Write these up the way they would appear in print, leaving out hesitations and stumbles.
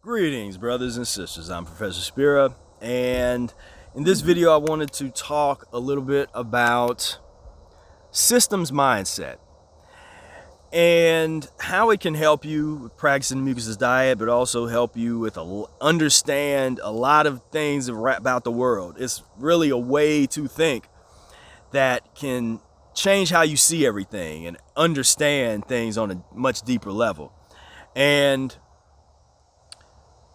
Greetings, brothers and sisters. I'm Professor Spira, and in this video I wanted to talk a little bit about systems mindset and how it can help you with practicing the Mucusless diet, but also help you with understand a lot of things about the world. It's really a way to think that can change how you see everything and understand things on a much deeper level. And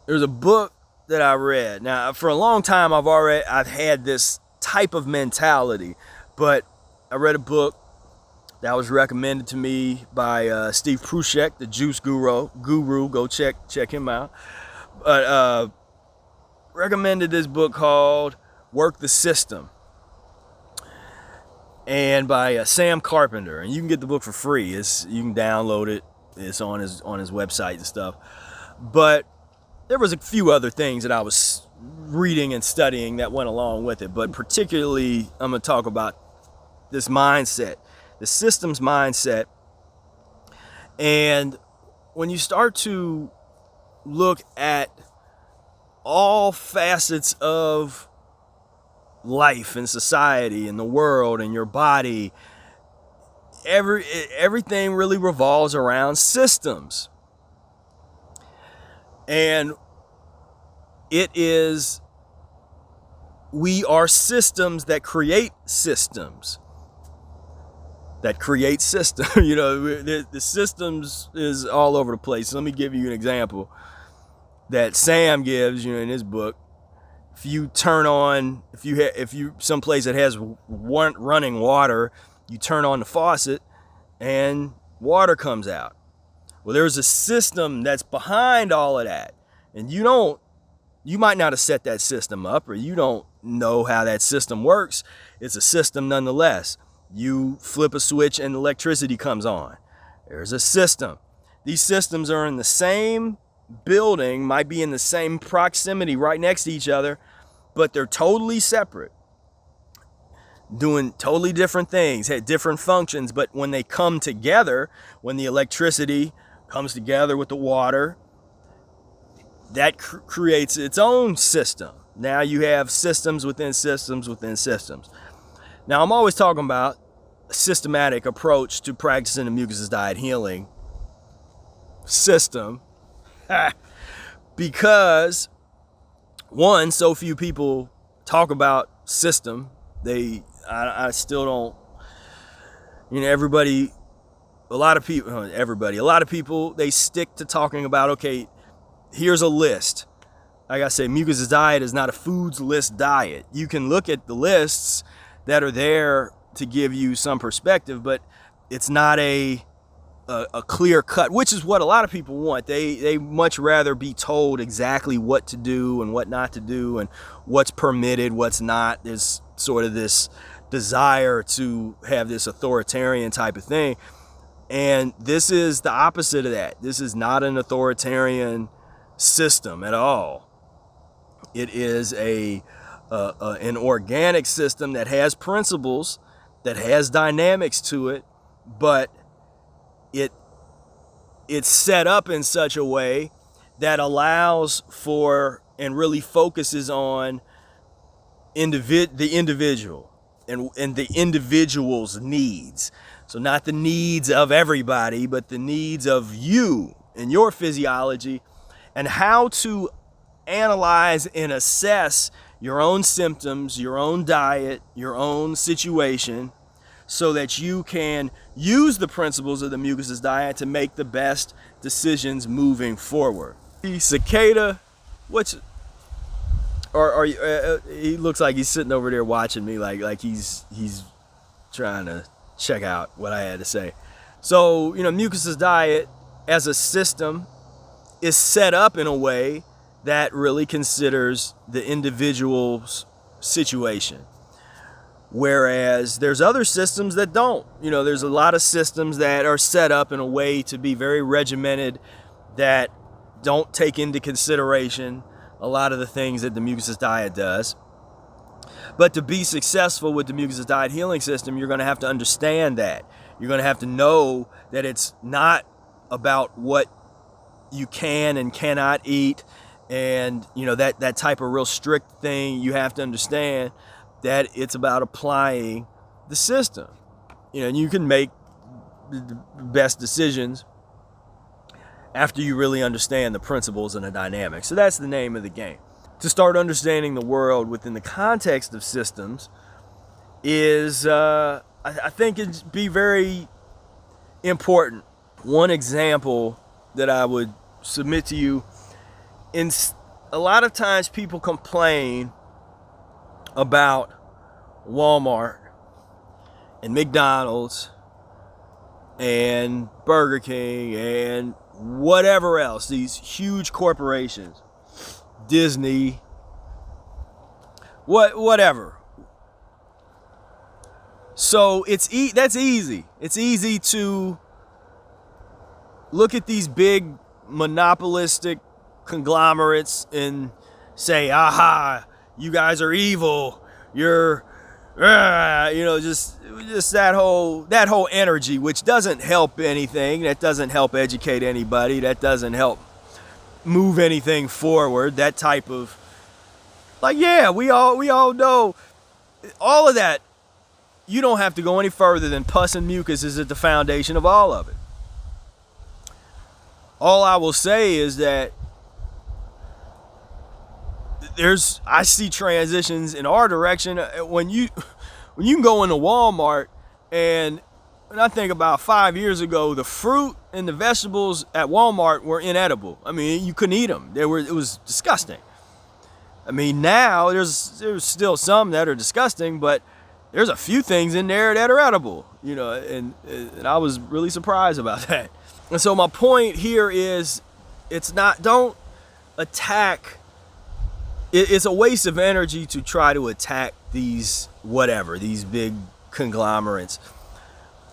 there's a book that I read. Now, for a long time, I've had this type of mentality, but I read a book that was recommended to me by Steve Prusek, the juice guru. Go check him out. But recommended this book called Work the System, and by Sam Carpenter. And you can get the book for free. You can download it. It's on his website and stuff. But there was a few other things that I was reading and studying that went along with it, but particularly I'm going to talk about this mindset, the systems mindset. And when you start to look at all facets of life and society and the world and your body, everything really revolves around systems. And we are systems that create systems. You know, the systems is all over the place. Let me give you an example that Sam gives, in his book. If you someplace that has running water, you turn on the faucet and water comes out. Well, there's a system that's behind all of that. And you might not have set that system up, or you don't know how that system works. It's a system nonetheless. You flip a switch and electricity comes on. There's a system. These systems are in the same building, might be in the same proximity right next to each other, but they're totally separate, doing totally different things, had different functions. But when they come together, when the electricity comes together with the water, that creates its own system. Now you have systems within systems within systems. Now I'm always talking about a systematic approach to practicing the Mucusless Diet Healing System because one, so few people talk about system. I still don't, a lot of people, they stick to talking about, okay, here's a list. Like I say, Mucusless Diet is not a foods list diet. You can look at the lists that are there to give you some perspective, but it's not a clear cut, which is what a lot of people want. They much rather be told exactly what to do and what not to do and what's permitted, what's not. There's sort of this desire to have this authoritarian type of thing. And this is the opposite of that. This is not an authoritarian system at all. It is an organic system that has principles, that has dynamics to it, but it's set up in such a way that allows for and really focuses on the individual and the individual's needs. So not the needs of everybody, but the needs of you and your physiology, and how to analyze and assess your own symptoms, your own diet, your own situation, so that you can use the principles of the Mucusless diet to make the best decisions moving forward. The cicada, he looks like he's sitting over there watching me, like he's trying to check out what I had to say. So, Mucusless diet as a system is set up in a way that really considers the individual's situation. Whereas there's other systems that don't. There's a lot of systems that are set up in a way to be very regimented, that don't take into consideration a lot of the things that the Mucusless diet does. But to be successful with the Mucusless Diet Healing System, you're going to have to understand that. You're going to have to know that it's not about what you can and cannot eat. And, that type of real strict thing, you have to understand that it's about applying the system. And you can make the best decisions after you really understand the principles and the dynamics. So that's the name of the game. To start understanding the world within the context of systems is, I think it'd be very important. One example that I would submit to you, a lot of times people complain about Walmart and McDonald's and Burger King and whatever else, these huge corporations, Disney, whatever. So that's easy. It's easy to look at these big monopolistic conglomerates and say, aha, you guys are evil. You're, just that whole energy, which doesn't help anything. That doesn't help educate anybody. That doesn't help move anything forward. That type of, we all know all of that. You don't have to go any further than pus and mucus is at the foundation of all of it. All I will say is that I see transitions in our direction when you can go into Walmart and I think about 5 years ago, the fruit and the vegetables at Walmart were inedible. I mean, you couldn't eat them. It was disgusting. I mean, now there's still some that are disgusting, but there's a few things in there that are edible, and I was really surprised about that. And so my point here is, don't attack. It's a waste of energy to try to attack these big conglomerates.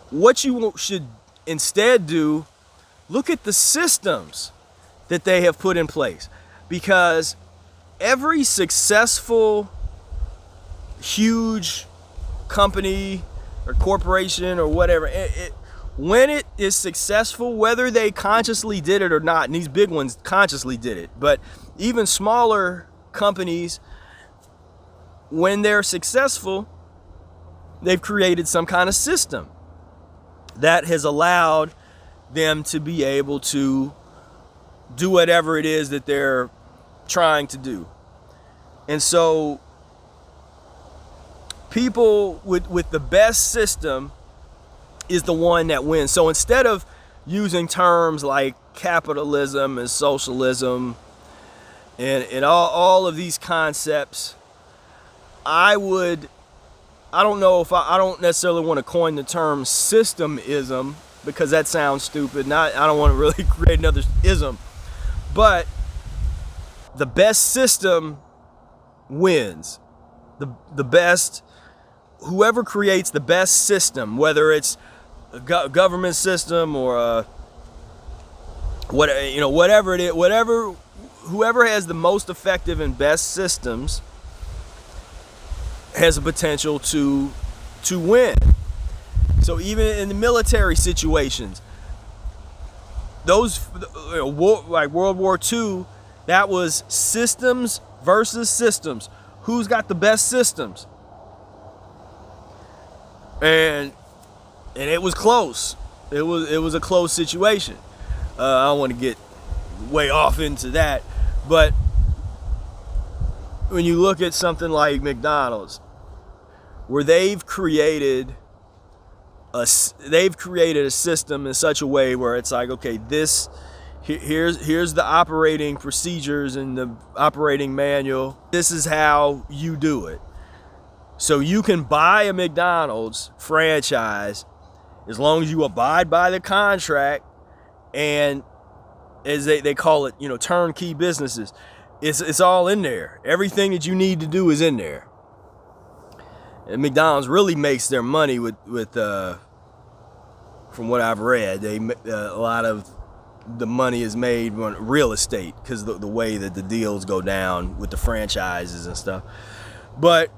What you should instead do, look at the systems that they have put in place, because every successful, huge company or corporation or whatever, when it is successful, whether they consciously did it or not, and these big ones consciously did it, but even smaller companies, when they're successful, they've created some kind of system that has allowed them to be able to do whatever it is that they're trying to do. And so people with the best system is the one that wins. So instead of using terms like capitalism and socialism and all of these concepts, I don't necessarily want to coin the term systemism, because that sounds stupid. I don't want to really create another ism, but the best system wins. The best, whoever creates the best system, whether it's a government system or whatever it is, whoever has the most effective and best systems has a potential to win. So even in the military situations, those like World War II, that was systems versus systems. Who's got the best systems? And it was close. It was a close situation. I don't want to get way off into that, but when you look at something like McDonald's, where they've created a system in such a way where it's like, okay, here's the operating procedures and the operating manual. This is how you do it. So you can buy a McDonald's franchise as long as you abide by the contract, and as they call it, turnkey businesses. It's all in there. Everything that you need to do is in there. And McDonald's really makes their money with from what I've read, a lot of the money is made on real estate, because the way that the deals go down with the franchises and stuff. But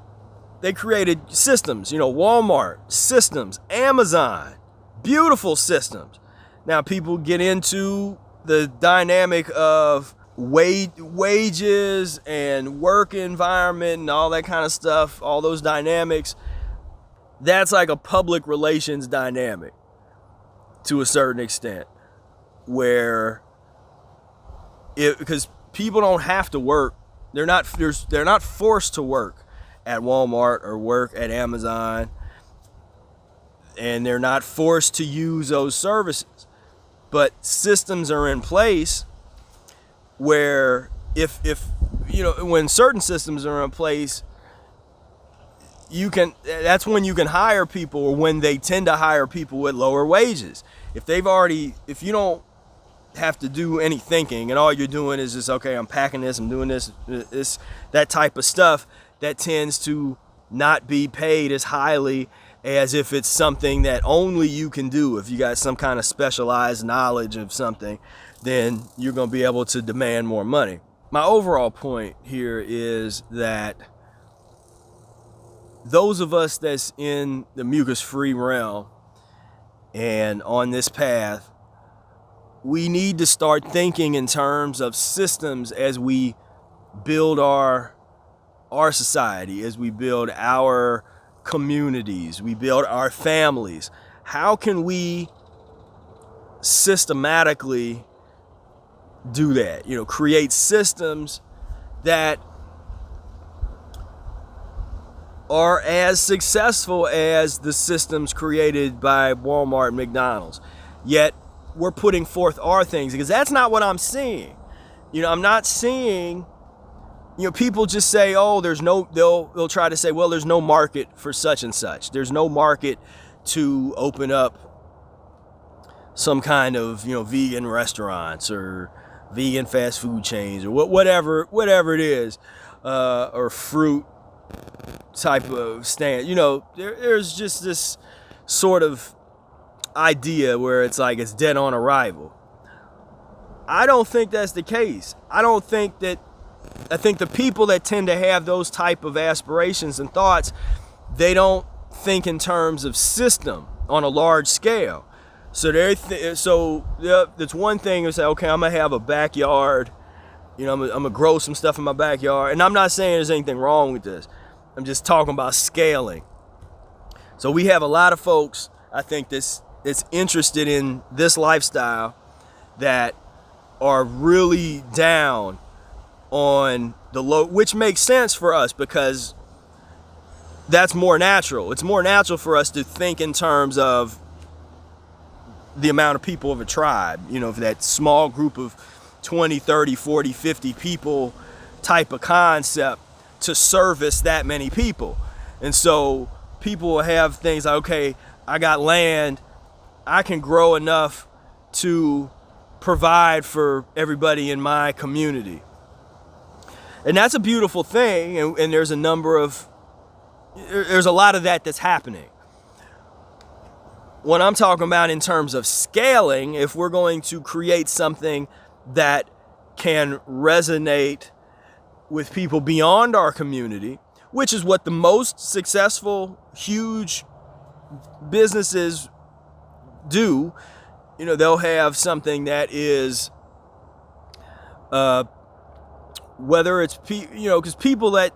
they created systems, Walmart systems, Amazon, beautiful systems. Now people get into the dynamic of wages and work environment and all that kind of stuff, all those dynamics, that's like a public relations dynamic to a certain extent, where because people don't have to work, they're not forced to work at Walmart or work at Amazon, and they're not forced to use those services. But systems are in place where if when certain systems are in place, that's when you can hire people, or when they tend to hire people with lower wages. If you don't have to do any thinking, and all you're doing is just, okay, I'm packing this, I'm doing this, that type of stuff, that tends to not be paid as highly as if it's something that only you can do. If you got some kind of specialized knowledge of something, then you're going to be able to demand more money. My overall point here is that those of us that's in the mucus-free realm and on this path, we need to start thinking in terms of systems as we build our society, as we build our communities, we build our families. How can we systematically do that? Create systems that are as successful as the systems created by Walmart and McDonald's. Yet we're putting forth our things, because that's not what I'm seeing. I'm not seeing, people just say, oh, they'll try to say, well, there's no market for such and such. There's no market to open up some kind of, vegan restaurants or vegan fast food chains or whatever it is, or fruit type of stand. There's just this sort of idea where it's like it's dead on arrival. I don't think that's the case. I think the people that tend to have those type of aspirations and thoughts, they don't think in terms of system on a large scale. So that's one thing to say, okay, I'm gonna have a backyard, I'm gonna grow some stuff in my backyard, and I'm not saying there's anything wrong with this. I'm just talking about scaling. So we have a lot of folks, I think, that's interested in this lifestyle, that are really down on the low, which makes sense for us because that's more natural. It's more natural for us to think in terms of the amount of people of a tribe, that small group of 20, 30, 40, 50 people type of concept, to service that many people. And so people will have things like, okay, I got land, I can grow enough to provide for everybody in my community. And that's a beautiful thing, and there's a lot of that's happening. What I'm talking about in terms of scaling, if we're going to create something that can resonate with people beyond our community, which is what the most successful, huge businesses do, they'll have something that is, whether it's, because people that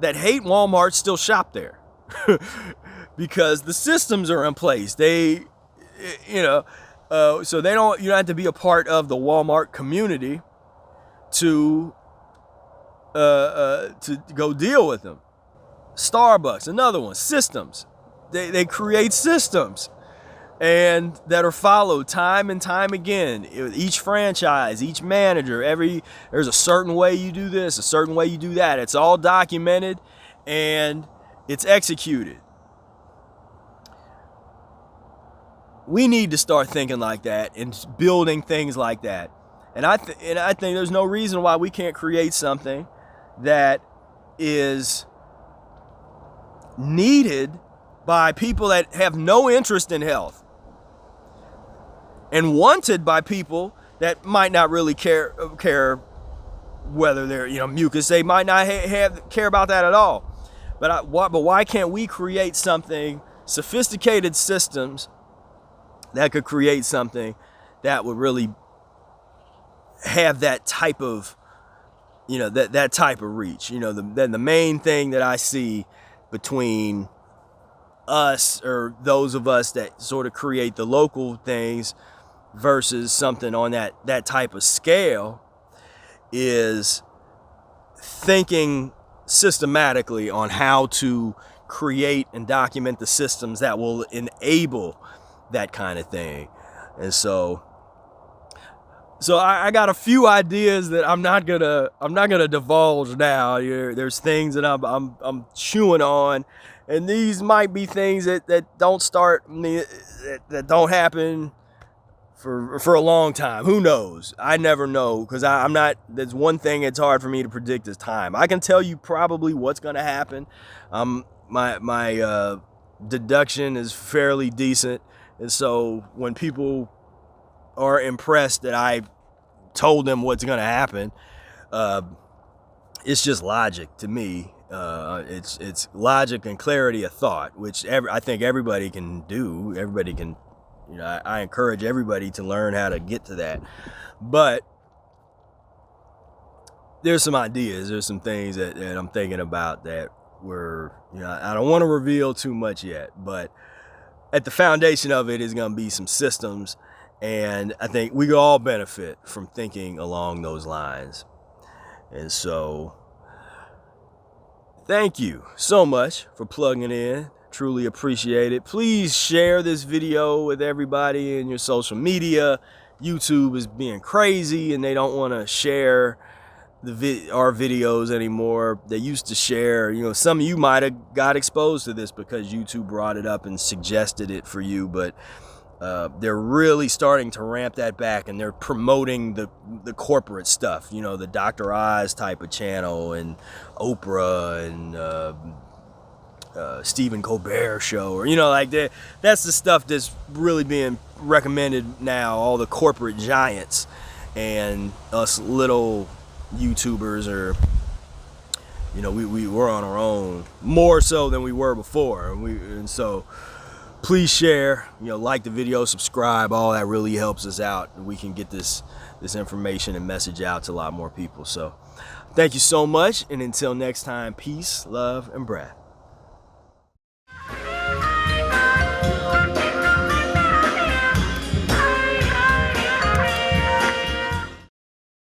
hate Walmart still shop there because the systems are in place. They, so you don't have to be a part of the Walmart community to go deal with them. Starbucks, another one, systems. They create systems and that are followed time and time again. Each franchise, each manager, there's a certain way you do this, a certain way you do that. It's all documented and it's executed. We need to start thinking like that and building things like that. And I think there's no reason why we can't create something that is needed by people that have no interest in health and wanted by people that might not really care whether they're mucus. They might not care about that at all. But why can't we create something, sophisticated systems that could create something that would really have that type of, that type of reach. Then the main thing that I see between us, or those of us that sort of create the local things, versus something on that type of scale, is thinking systematically on how to create and document the systems that will enable that kind of thing. And so I got a few ideas that I'm not gonna divulge now. There's things that I'm chewing on, and these might be things that don't start, that don't happen for a long time. Who knows? I never know, because I'm not. There's one thing it's hard for me to predict is time. I can tell you probably what's gonna happen. My deduction is fairly decent, and so when people are impressed that I told them what's going to happen, it's just logic to me. It's logic and clarity of thought, which I think everybody can do. Everybody can, I encourage everybody to learn how to get to that. But there's some ideas, there's some things that I'm thinking about that were, I don't want to reveal too much yet, but at the foundation of it is going to be some systems. And I think we could all benefit from thinking along those lines. And so, thank you so much for plugging in. Truly appreciate it. Please share this video with everybody in your social media. YouTube is being crazy and they don't want to share our videos anymore. They used to share, some of you might have got exposed to this because YouTube brought it up and suggested it for you, but they're really starting to ramp that back, and they're promoting the corporate stuff, the Dr. Oz type of channel, and Oprah, and Stephen Colbert show, or that's the stuff that's really being recommended now. All the corporate giants, and us little YouTubers are, we're on our own more so than we were before, and so. Please share, like the video, subscribe, all that really helps us out, and we can get this information and message out to a lot more people. So thank you so much, and until next time, peace, love, and breath.